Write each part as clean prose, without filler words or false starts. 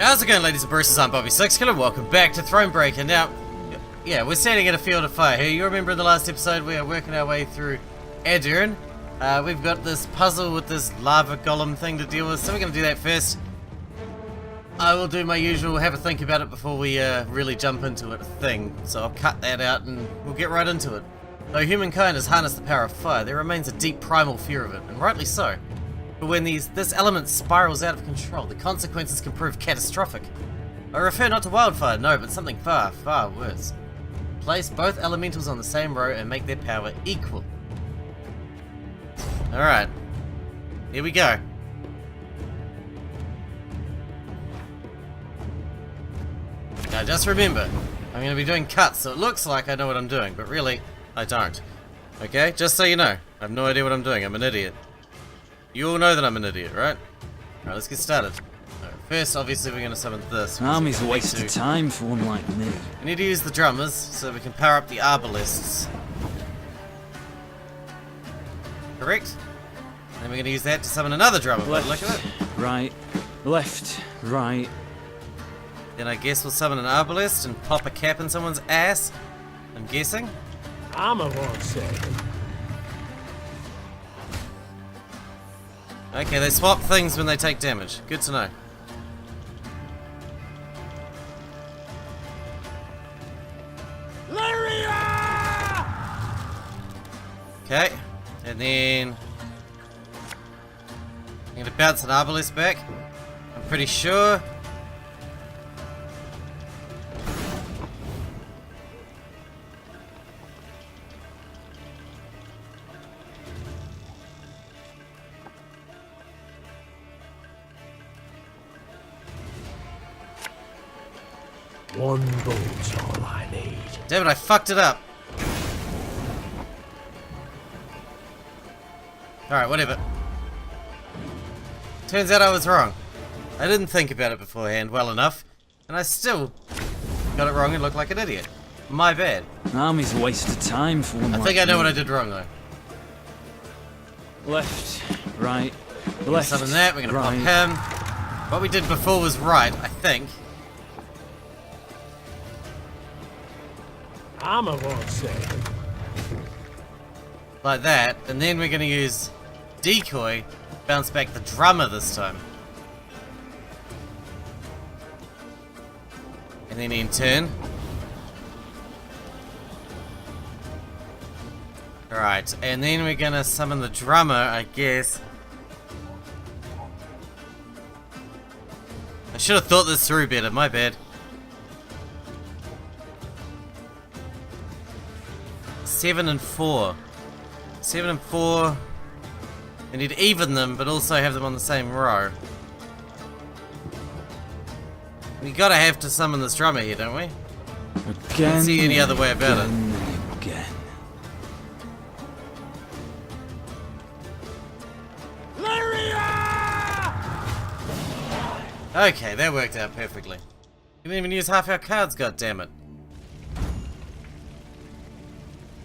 How's it going, ladies and Bruces? I'm Bobby Sixkilla. Welcome back to Thronebreaker. Now, yeah, we're standing at a field of fire here. You remember in the last episode we are working our way through Aedirn. We've got this puzzle with this lava golem thing to deal with, so we're going to do that first. I will do my usual have a think about it before we really jump into it thing. So I'll cut that out and we'll get right into it. Though humankind has harnessed the power of fire, there remains a deep primal fear of it, and rightly so. But when this element spirals out of control, the consequences can prove catastrophic. I refer not to wildfire, no, but something far, far worse. Place both elementals on the same row and make their power equal. Alright. Here we go. Now just remember, I'm going to be doing cuts, so it looks like I know what I'm doing, but really, I don't. Okay? Just so you know, I have no idea what I'm doing, I'm an idiot. You all know that I'm an idiot, right? Alright, let's get started. Right, first, obviously, we're going to summon this. Army's a waste of time for one like me. We need to use the drummers so we can power up the arbalists. Correct? Then we're going to use that to summon another drummer. Left, look at it. right, left, right. Then I guess we'll summon an arbalist and pop a cap in someone's ass. I'm guessing. I'm a one second. Okay, they swap things when they take damage. Good to know. Lyria! Okay, and then I'm going to bounce an arbalist back. I'm pretty sure. One bolt's all I need. Damn it, I fucked it up. Alright, whatever. Turns out I was wrong. I didn't think about it beforehand well enough, and I still got it wrong and looked like an idiot. My bad. Army's a waste of time for one I like think I know me. what I did wrong though. Left, right, Let's left, summon that, we're gonna right. pop him. What we did before was right, I think. I'm a one second. Like that, and then we're gonna use decoy, bounce back the drummer this time. And then in turn. Alright, and then we're gonna summon the drummer, I guess. I should have thought this through better, my bad. 7 and 4. 7 and 4. We need to even them, but also have them on the same row. We gotta have to summon this drummer here, don't we? Again, Can't see any other way about it. Again. Lyria! Okay, that worked out perfectly. We didn't even use half our cards, goddammit.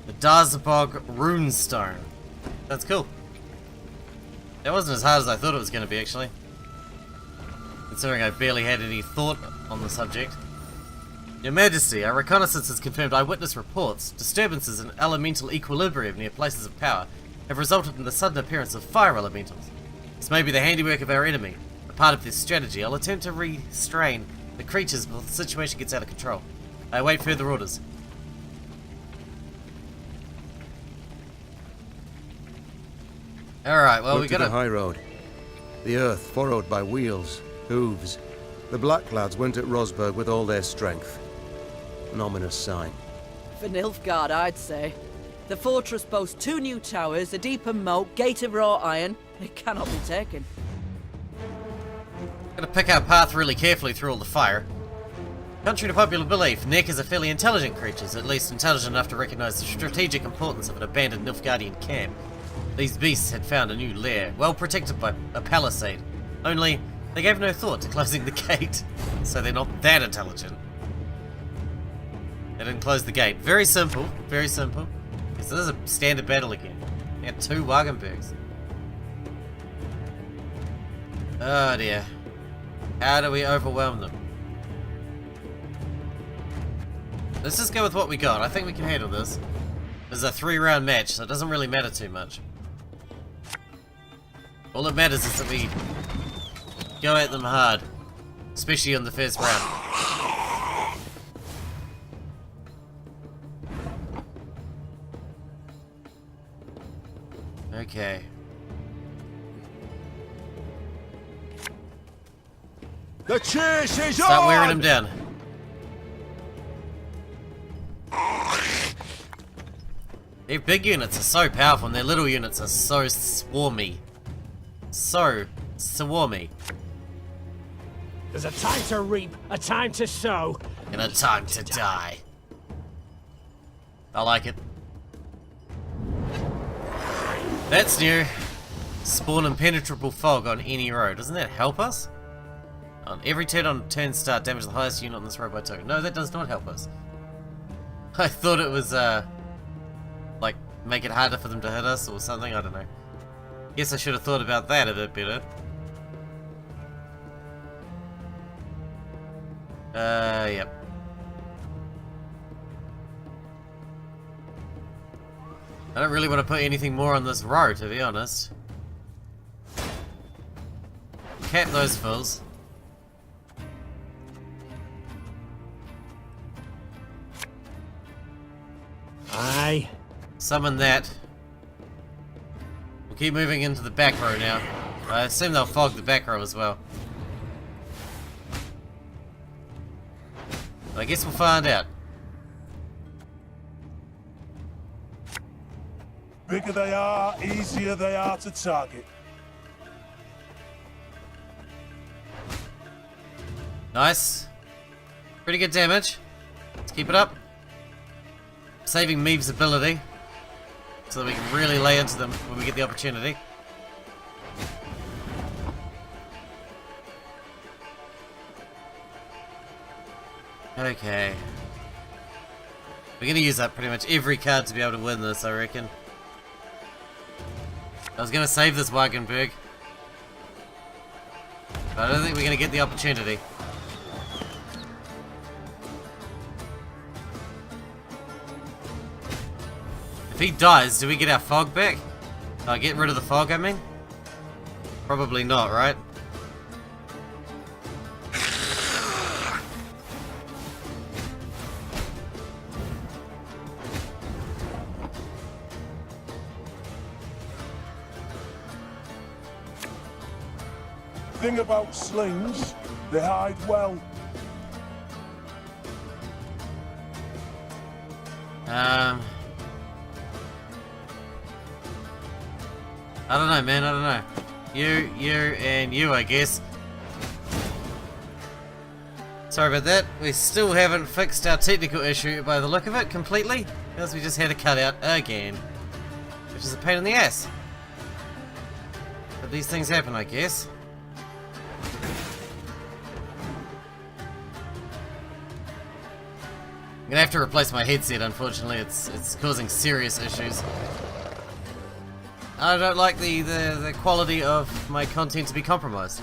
The Darzabog Runestone. That's cool. That wasn't as hard as I thought it was going to be, actually. Considering I barely had any thought on the subject. Your Majesty, our reconnaissance has confirmed eyewitness reports. Disturbances in elemental equilibrium near places of power have resulted in the sudden appearance of fire elementals. This may be the handiwork of our enemy. A part of this strategy, I'll attempt to restrain the creatures before the situation gets out of control. I await further orders. Alright, well, Look we to the gotta... high road. The earth furrowed by wheels, hooves. The black lads went at Rosberg with all their strength. An ominous sign. For Nilfgaard, I'd say. The fortress boasts 2 new towers, a deeper moat, gate of wrought iron. It cannot be taken. Gotta pick our path really carefully through all the fire. Contrary to popular belief, Neckers are fairly intelligent creatures, at least intelligent enough to recognize the strategic importance of an abandoned Nilfgaardian camp. These beasts had found a new lair, well protected by a palisade. Only, they gave no thought to closing the gate, so they're not that intelligent. They didn't close the gate. Very simple, very simple. So this is a standard battle again. We had 2 Wagenbergs. Oh dear. How do we overwhelm them? Let's just go with what we got. I think we can handle this. This is a 3-round match, so it doesn't really matter too much. All that matters is that we go at them hard. Especially on the first round. Okay. The chase is Start on! wearing them down. Their big units are so powerful and their little units are so swarmy. So swarmy. There's a time to reap, a time to sow. And a time to die. I like it. That's new. Spawn impenetrable fog on any road. Doesn't that help us? On every turn on turn start, damage the highest unit on this road by 2. No, that does not help us. I thought it was, like, make it harder for them to hit us or something, I don't know. Guess I should have thought about that a bit better. Yep. I don't really want to put anything more on this row, to be honest. Cap those fools. Aye. Summon that. We'll keep moving into the back row now. I assume they'll fog the back row as well. I guess we'll find out. Bigger they are, easier they are to target. Nice. Pretty good damage. Let's keep it up. Saving Meve's ability so that we can really lay into them when we get the opportunity. Okay. We're gonna use up pretty much every card to be able to win this, I reckon. I was gonna save this Wagenberg, but I don't think we're gonna get the opportunity. If he dies, do we get our fog back? Get rid of the fog, I mean? Probably not, right? Thing about slings, they hide well. I don't know, man, I don't know. You, and you, I guess. Sorry about that. We still haven't fixed our technical issue by the look of it completely, because we just had a cutout again. Which is a pain in the ass. But these things happen, I guess. I'm gonna have to replace my headset, unfortunately. It's causing serious issues. I don't like the quality of my content to be compromised.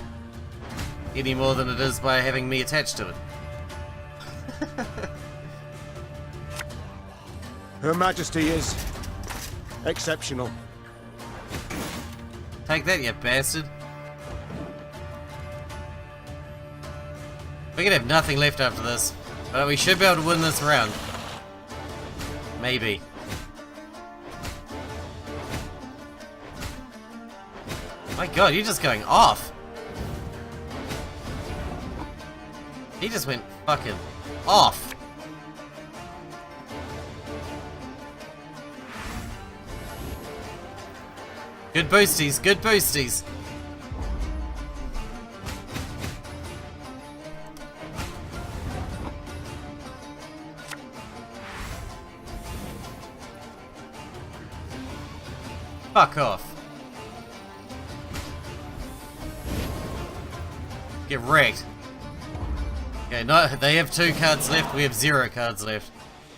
Any more than it is by having me attached to it. Her Majesty is exceptional. Take that, you bastard. We're gonna have nothing left after this. But we should be able to win this round. Maybe. My god, you're just going off. He just went fucking off. Good boosties, good boosties. Fuck off. Get wrecked. Okay, no, they have 2 cards left, we have 0 cards left.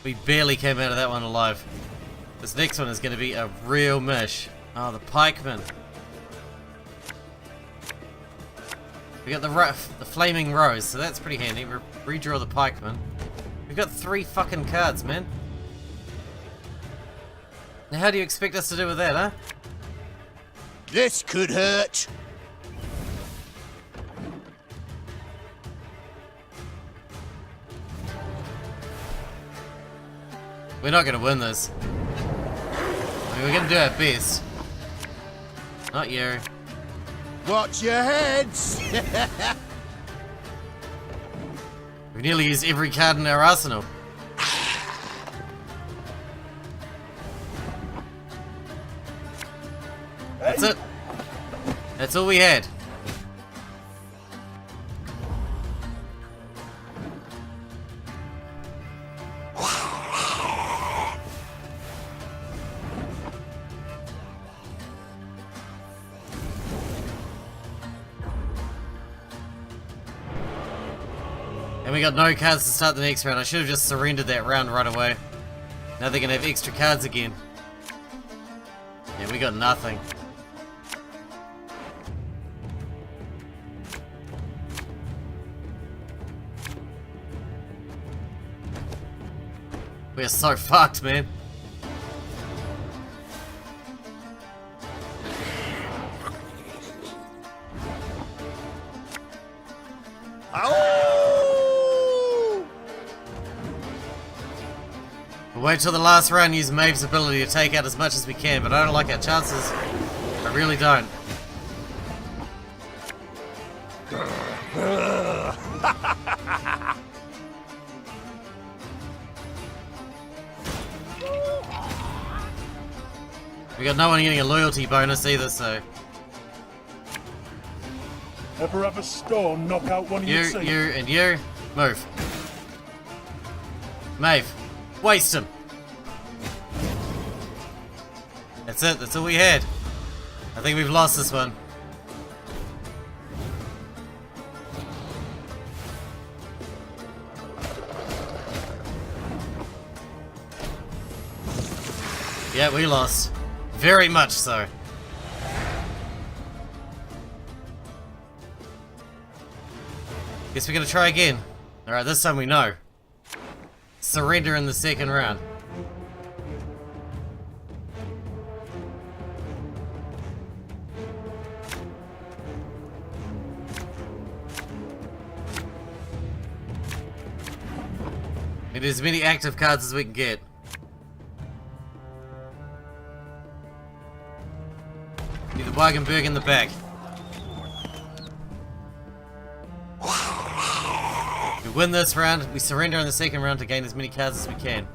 We barely came out of that one alive. This next one is going to be a real mish. Oh, the pikemen. We got the flaming rose, so that's pretty handy. Redraw the pikeman. We've got 3 fucking cards, man. Now how do you expect us to do with that, huh? This could hurt. We're not gonna win this. I mean, we're gonna do our best. Not you. Watch your heads. We nearly used every card in our arsenal. That's it. That's all we had. And we got no cards to start the next round. I should have just surrendered that round right away. Now they're gonna have extra cards again. Yeah, we got nothing. We are so fucked, man. We'll wait till the last round and use Meve's ability to take out as much as we can, but I don't like our chances. I really don't. We got no one getting a loyalty bonus either, so... Ever have a storm knock out one of your team? You, and you. Move. Meve. Waste him. That's it. That's all we had. I think we've lost this one. Yeah, we lost. Very much so. Guess we're gonna try again. Alright, this time we know. Surrender in the second round. Need as many active cards as we can get. Need the Wagenberg in the back. We win this round, we surrender in the second round to gain as many cards as we can.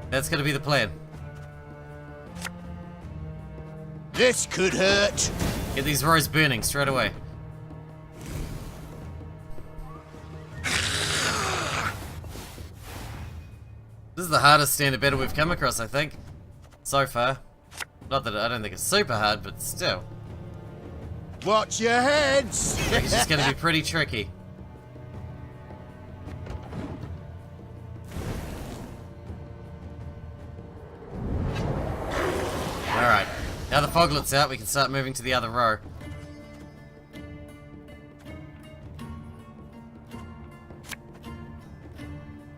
That's gonna be the plan. This could hurt. Get these rows burning straight away. This is the hardest standard battle we've come across, I think, so far. Not that I don't think it's super hard, but still. Watch your heads. I think it's just gonna be pretty tricky. Alright, now the foglet's out, we can start moving to the other row.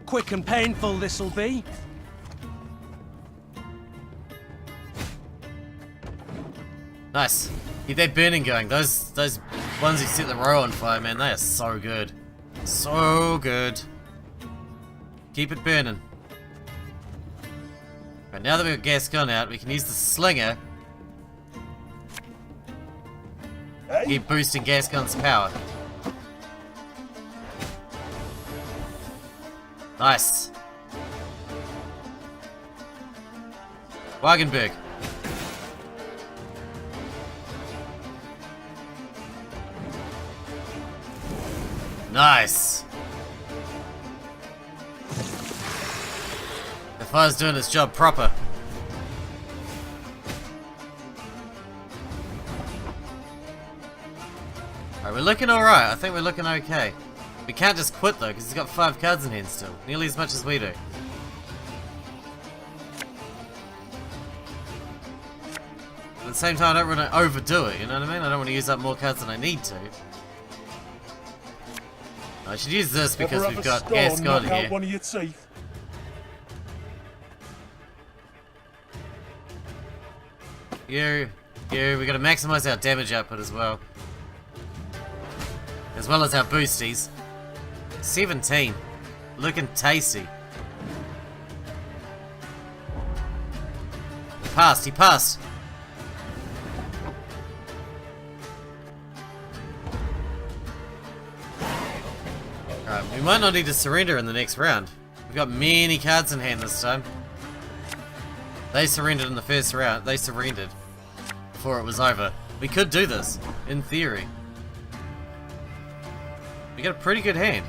Quick and painful this'll be. Nice. Keep that burning going. Those ones who set the row on fire, man, they are so good. So good. Keep it burning. Right, now that we've got Gascon out, we can use the slinger. Keep boosting Gascon's power. Nice. Wagenberg. Nice. The fire's doing its job proper. Alright, we're looking alright. I think we're looking okay. We can't just quit though, because he's got 5 cards in hand still. Nearly as much as we do. At the same time, I don't want to overdo it, you know what I mean? I don't want to use up more cards than I need to. I should use this because Ever we've have a got stone Gascon knock here. out one of your teeth? We gotta maximize our damage output as well. As well as our boosties. 17. Looking tasty. Passed, he passed. Alright, we might not need to surrender in the next round. We've got many cards in hand this time. They surrendered in the first round. They surrendered before it was over. We could do this, in theory. We got a pretty good hand.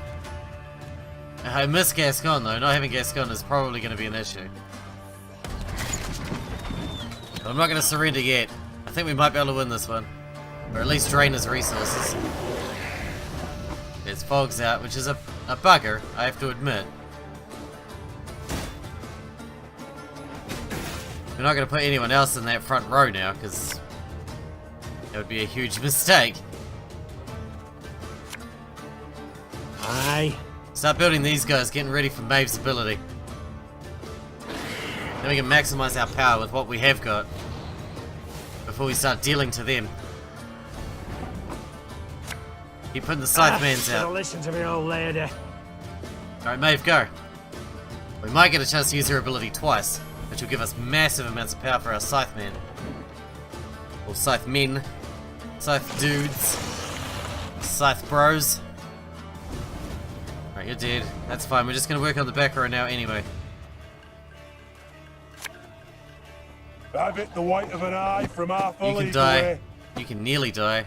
I miss Gascon though. Not having Gascon is probably going to be an issue. But I'm not going to surrender yet. I think we might be able to win this one. Or at least drain his resources. There's Fog's out, which is a bugger, I have to admit. We're not going to put anyone else in that front row now, because that would be a huge mistake. Aye. Start building these guys, getting ready for Maeve's ability. Then we can maximize our power with what we have got before we start dealing to them. Keep putting the Scythemans Don't out. listen to me, old lady. Alright, Meve, go. We might get a chance to use her ability twice, which will give us massive amounts of power for our Scythemen. Or Scythemen. Scythe dudes. Scythe bros. Alright, you're dead. That's fine. We're just going to work on the back row now anyway. I've hit the white of an eye from half a You can league die. away. You can nearly die.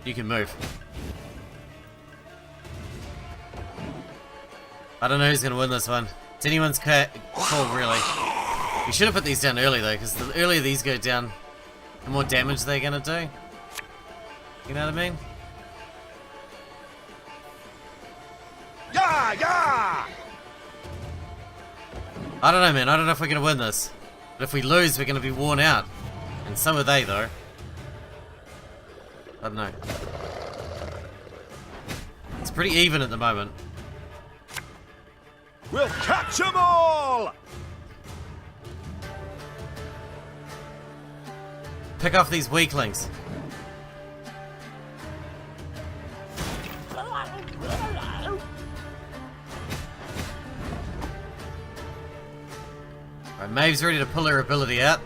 You can move. I don't know who's going to win this one. It's anyone's call, really. We should have put these down early, though, because the earlier these go down, the more damage they're going to do. You know what I mean? Yeah, yeah! I don't know, man. I don't know if we're going to win this. But if we lose, we're going to be worn out. And so are they, though. I don't know. It's pretty even at the moment. We'll catch 'em all! Pick off these weaklings. Alright, Maeve's ready to pull her ability out.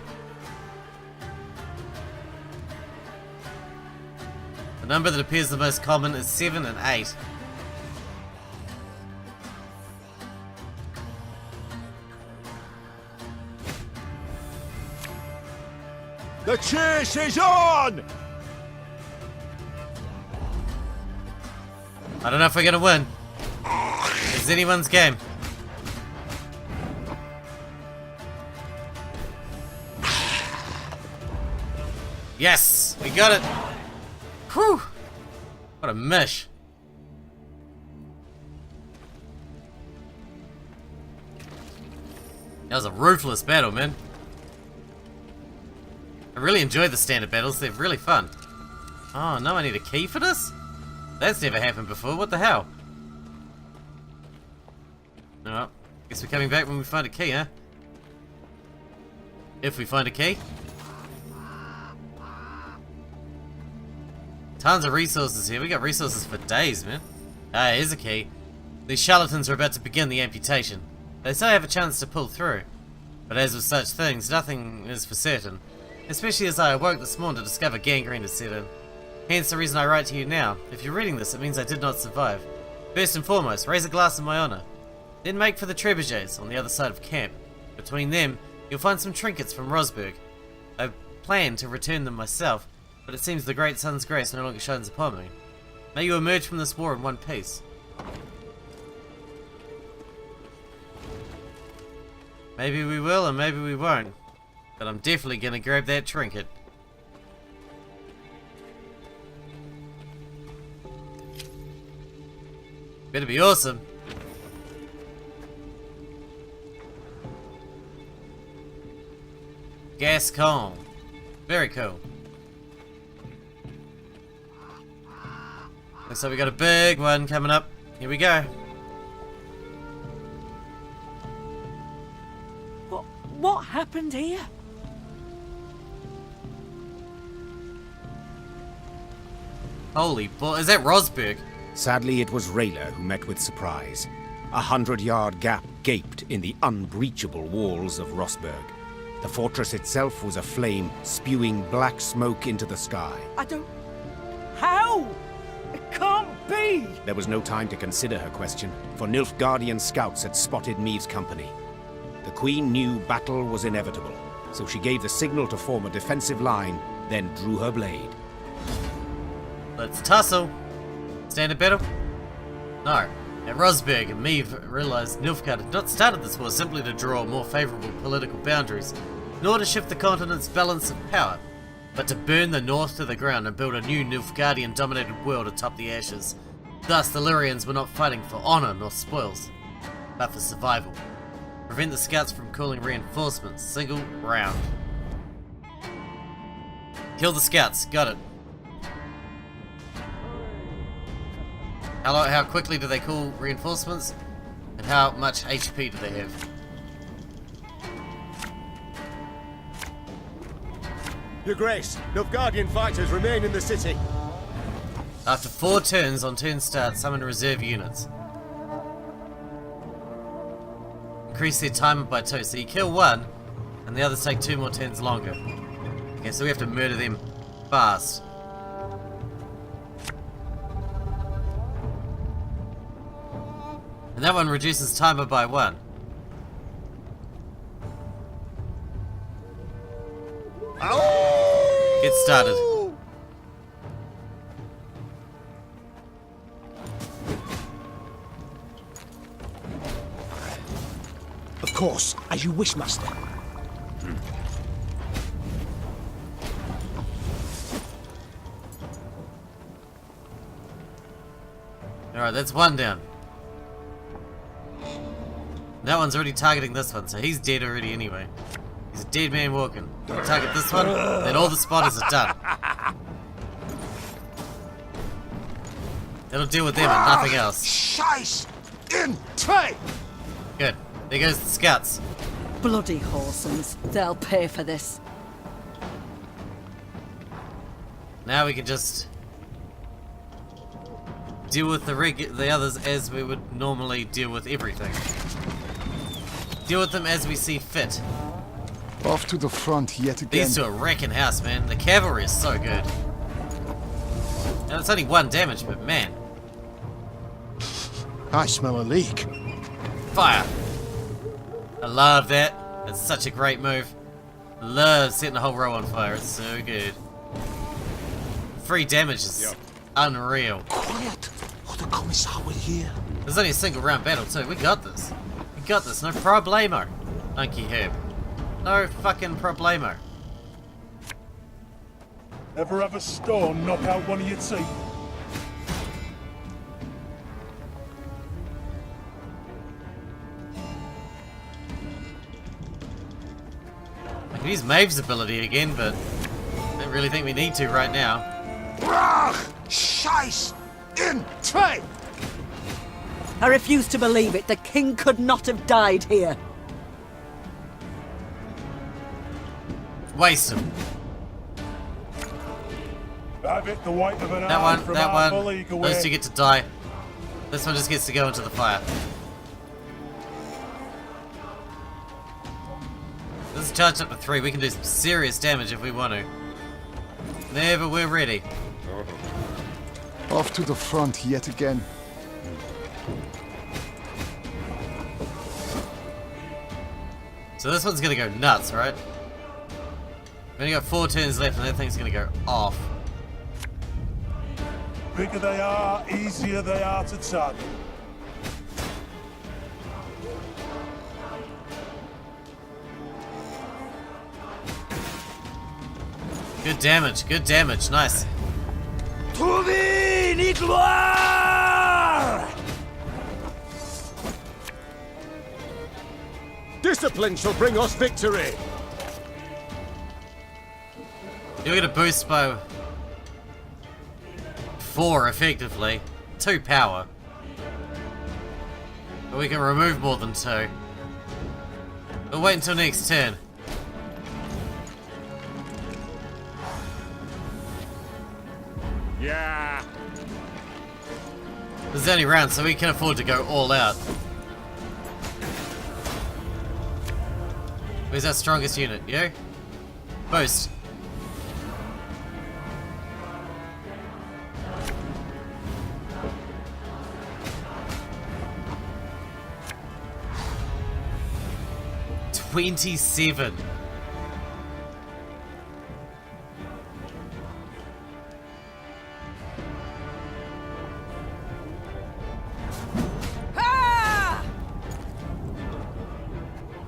The number that appears the most common is 7 and 8. The chase is on! I don't know if we're gonna win. It's anyone's game. Yes! We got it! Whew! What a mish. That was a ruthless battle, man. I really enjoyed the standard battles, they're really fun. Oh, no, I need a key for this? That's never happened before, what the hell? Oh, guess we're coming back when we find a key, huh? If we find a key. Tons of resources here, we got resources for days, man. Ah, here's a key. These charlatans are about to begin the amputation. They say I have a chance to pull through. But as with such things, nothing is for certain. Especially as I awoke this morning to discover gangrene has set in. Hence the reason I write to you now. If you're reading this, it means I did not survive. First and foremost, raise a glass in my honor. Then make for the trebuchets on the other side of camp. Between them, you'll find some trinkets from Rosberg. I planned to return them myself, but it seems the great sun's grace no longer shines upon me. May you emerge from this war in one piece. Maybe we will and maybe we won't. But I'm definitely gonna grab that trinket. Better be awesome. Gascon. Very cool. Looks like we got a big one coming up. Here we go. What happened here? Holy boy, is that Rosberg? Sadly, it was Rayla who met with surprise. 100-yard gap gaped in the unbreachable walls of Rosberg. The fortress itself was aflame, spewing black smoke into the sky. I don't... How? It can't be! There was no time to consider her question, for Nilfgaardian scouts had spotted Meve's company. The Queen knew battle was inevitable, so she gave the signal to form a defensive line, then drew her blade. Let's tussle. Standard battle? No. At Rosberg and Meve realised Nilfgaard had not started this war simply to draw more favourable political boundaries, nor to shift the continent's balance of power, but to burn the north to the ground and build a new Nilfgaardian-dominated world atop the ashes. Thus, the Lyrians were not fighting for honour nor spoils, but for survival. Prevent the scouts from calling reinforcements. Single round. Kill the scouts. Got it. How quickly do they call reinforcements? And how much HP do they have? Your Grace, Nilfgaardian fighters remain in the city. After 4 turns on turn start, summon reserve units. Increase their timer by 2, so you kill one, and the others take 2 more turns longer. Okay, so we have to murder them fast. And that one reduces timer by 1. Get started. Of course, as you wish, Master. Alright, that's one down. That one's already targeting this one, so he's dead already anyway. He's a dead man walking. Target this one, then all the spotters are done. That'll deal with them and nothing else. Scheiß in Trey! Good. There goes the scouts. Bloody Horsons. They'll pay for this. Now we can just deal with the others as we would normally deal with everything. Deal with them as we see fit. Off to the front yet again. These two are wrecking house, man. The cavalry is so good. And it's only 1 damage, but man. I smell a leak. Fire! I love that. It's such a great move. Love setting the whole row on fire. It's so good. 3 damage is unreal. Quiet, or the Commissar will hear. There's only a single round battle too. We got this. We got this. No problemo. Monkey Herb. No fucking problemo. Ever have a storm knock out one of your teeth? I can use Maeve's ability again, but I don't really think we need to right now. Brach! Scheiß in Trey! I refuse to believe it. The king could not have died here. Waste him. Have it the weight of an That arm one, from that half a one. league away. Those two get to die. This one just gets to go into the fire. This is charged up to 3. We can do some serious damage if we want to. Whenever we're ready. Off to the front yet again. So this one's gonna go nuts, right? We've only got 4 turns left and that thing's gonna go off. Bigger they are, easier they are to target. Good damage, nice. To thee, ni gloire! Discipline shall bring us victory! You'll get a boost by 4 effectively. 2 power. But we can remove more than 2. We'll wait until next turn. Yeah. This is only round, so we can afford to go all out. Where's our strongest unit? You? Boost. $27.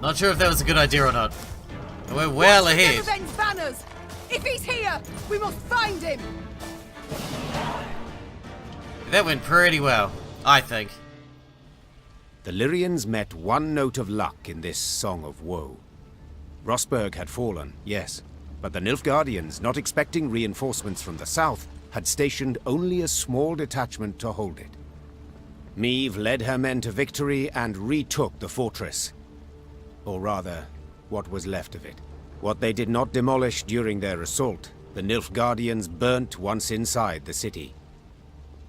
Not sure if that was a good idea or not. We're well ahead. Banners! If he's here, we must find him! That went pretty well, I think. The Lyrians met one note of luck in this song of woe. Rosberg had fallen, yes, but the Nilfgaardians, not expecting reinforcements from the south, had stationed only a small detachment to hold it. Meve led her men to victory and retook the fortress. Or rather, what was left of it. What they did not demolish during their assault, the Nilfgaardians burnt once inside the city.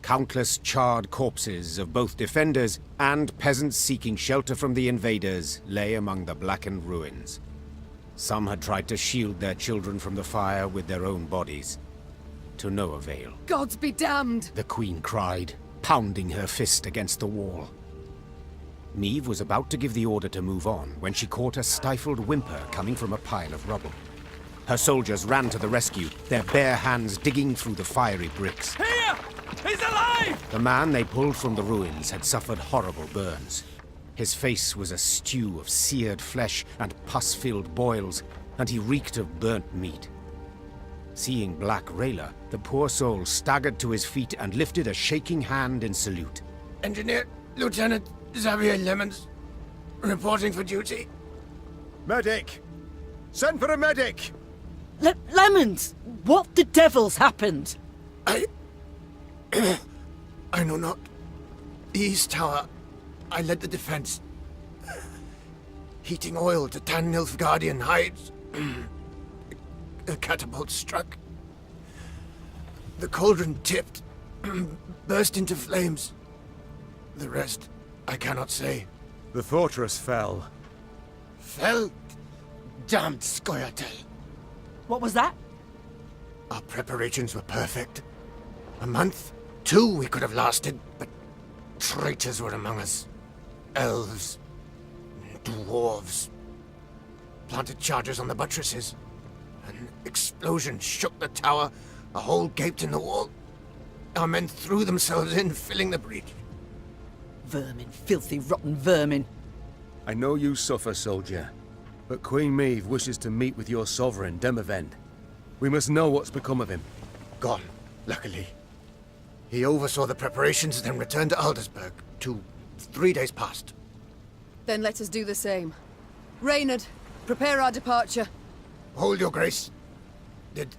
Countless charred corpses of both defenders and peasants seeking shelter from the invaders lay among the blackened ruins. Some had tried to shield their children from the fire with their own bodies. To no avail. Gods be damned! The queen cried, pounding her fist against the wall. Meve was about to give the order to move on when she caught a stifled whimper coming from a pile of rubble. Her soldiers ran to the rescue, their bare hands digging through the fiery bricks. Here! He's alive! The man they pulled from the ruins had suffered horrible burns. His face was a stew of seared flesh and pus-filled boils, and he reeked of burnt meat. Seeing Black Rayla, the poor soul staggered to his feet and lifted a shaking hand in salute. Engineer, Lieutenant Xavier Lemons, reporting for duty. Medic! Send for a medic! Lemons! What the devil's happened? I know not. The East Tower, I led the defense. Heating oil to tan Nilfgaardian hides. A catapult struck. The cauldron tipped, burst into flames. The rest, I cannot say. The fortress fell. Fell? Damned Scoia'tael. What was that? Our preparations were perfect. A month, 2 we could have lasted, but traitors were among us. Elves, dwarves. Planted charges on the buttresses. An explosion shook the tower, a hole gaped in the wall. Our men threw themselves in, filling the breach. Vermin, filthy, rotten vermin. I know you suffer, soldier, but Queen Meve wishes to meet with your sovereign, Demavend. We must know what's become of him. Gone, luckily. He oversaw the preparations, then returned to Aldersburg 3 days past. Then let us do the same. Reynard, prepare our departure. Hold your grace. Did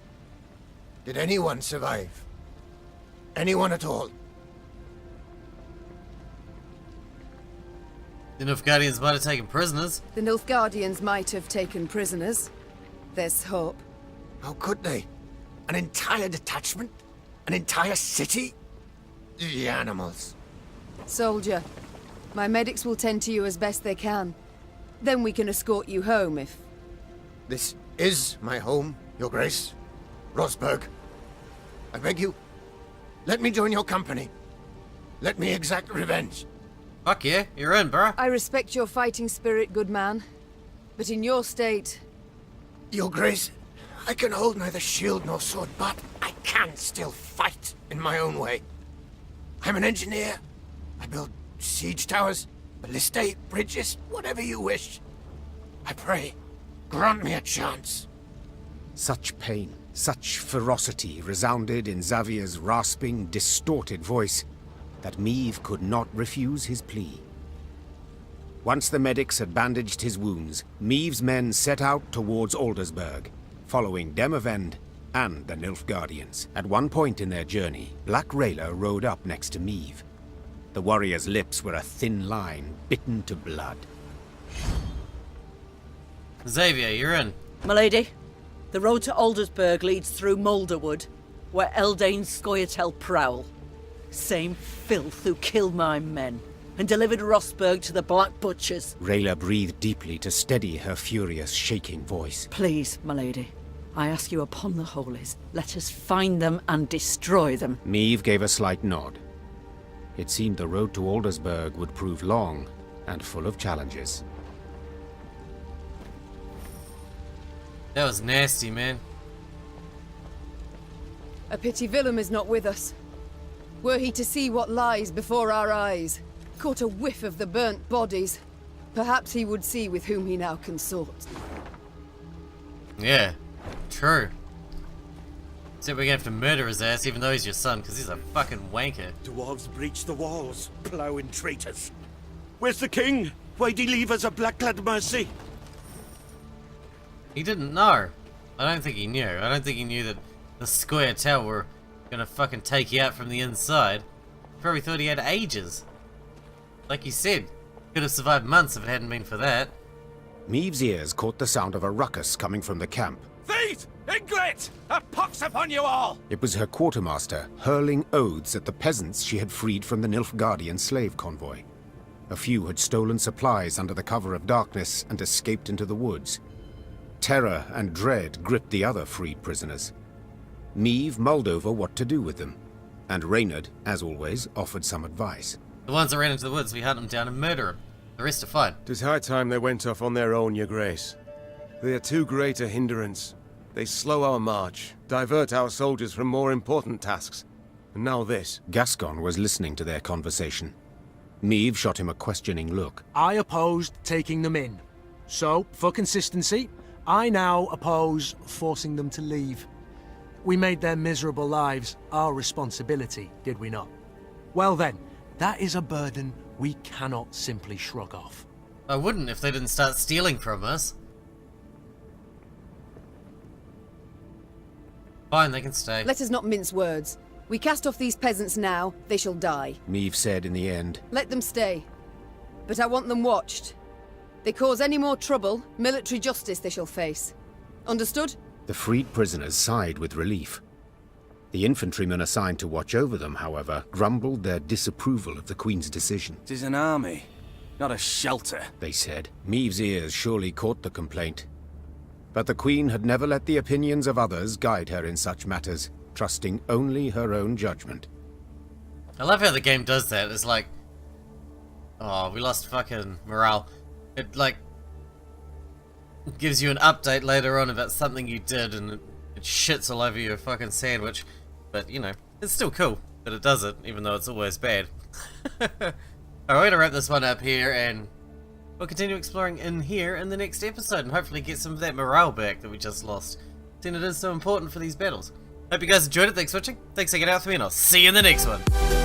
anyone survive? Anyone at all? The Nilfgaardians might have taken prisoners. The Nilfgaardians might have taken prisoners. There's hope. How could they? An entire detachment? An entire city? The animals. Soldier, my medics will tend to you as best they can. Then we can escort you home if... This is my home, your grace. Rosberg. I beg you, let me join your company. Let me exact revenge. Fuck yeah, you're in, bro. I respect your fighting spirit, good man. But in your state... Your grace, I can hold neither shield nor sword, but I can still fight in my own way. I'm an engineer. I build siege towers, ballistae, bridges, whatever you wish. I pray, grant me a chance. Such pain, such ferocity resounded in Xavier's rasping, distorted voice that Meve could not refuse his plea. Once the medics had bandaged his wounds, Meve's men set out towards Aldersburg, following Demavend and the Nilfgaardians. At one point in their journey, Black Rayla rode up next to Meve. The warrior's lips were a thin line, bitten to blood. Xavier, you're in. Milady, the road to Aldersburg leads through Moulderwood, where Eldane's Scoia'tael prowl. Same filth who killed my men and delivered Rosberg to the Black Butchers. Rayla breathed deeply to steady her furious, shaking voice. Please, milady, I ask you upon the holies, let us find them and destroy them. Meve gave a slight nod. It seemed the road to Aldersburg would prove long and full of challenges. That was nasty, man. A pity Willem is not with us. Were he to see what lies before our eyes, caught a whiff of the burnt bodies, perhaps he would see with whom he now consorts. Yeah, true. Except we're gonna have to murder his ass even though he's your son, because he's a fucking wanker. Dwarves breach the walls, ploughing traitors. Where's the king? Why'd he leave us a black-clad mercy? He didn't know. I don't think he knew. I don't think he knew that the Scoia'tael were gonna fucking take you out from the inside. Probably thought he had ages. Like you said, could have survived months if it hadn't been for that. Meve's ears caught the sound of a ruckus coming from the camp. Thieves! Inglet! A pox upon you all! It was her quartermaster, hurling oaths at the peasants she had freed from the Nilfgaardian slave convoy. A few had stolen supplies under the cover of darkness and escaped into the woods. Terror and dread gripped the other freed prisoners. Meve mulled over what to do with them, and Reynard, as always, offered some advice. The ones that ran into the woods, we hunt them down and murder them. The rest are fine. 'Tis high time they went off on their own, your grace. They are too great a hindrance. They slow our march, divert our soldiers from more important tasks. And now this. Gascon was listening to their conversation. Meve shot him a questioning look. I opposed taking them in. So, for consistency, I now oppose forcing them to leave. We made their miserable lives our responsibility, did we not? Well then, that is a burden we cannot simply shrug off. I wouldn't if they didn't start stealing from us. Fine, they can stay. Let us not mince words. We cast off these peasants now, they shall die. Meve said in the end. Let them stay. But I want them watched. They cause any more trouble, military justice they shall face. Understood? The freed prisoners sighed with relief. The infantrymen assigned to watch over them, however, grumbled their disapproval of the Queen's decision. It is an army, not a shelter, they said. Meve's ears surely caught the complaint. But the Queen had never let the opinions of others guide her in such matters, trusting only her own judgment. I love how the game does that. It's like, oh, we lost fucking morale. It, like, gives you an update later on about something you did, and it shits all over your fucking sandwich. But, you know, it's still cool that it does it, even though it's always bad. Alright, we're gonna wrap this one up here, and we'll continue exploring in here in the next episode, and hopefully get some of that morale back that we just lost, since it is so important for these battles. Hope you guys enjoyed it. Thanks for watching. Thanks for hanging out with me, and I'll see you in the next one.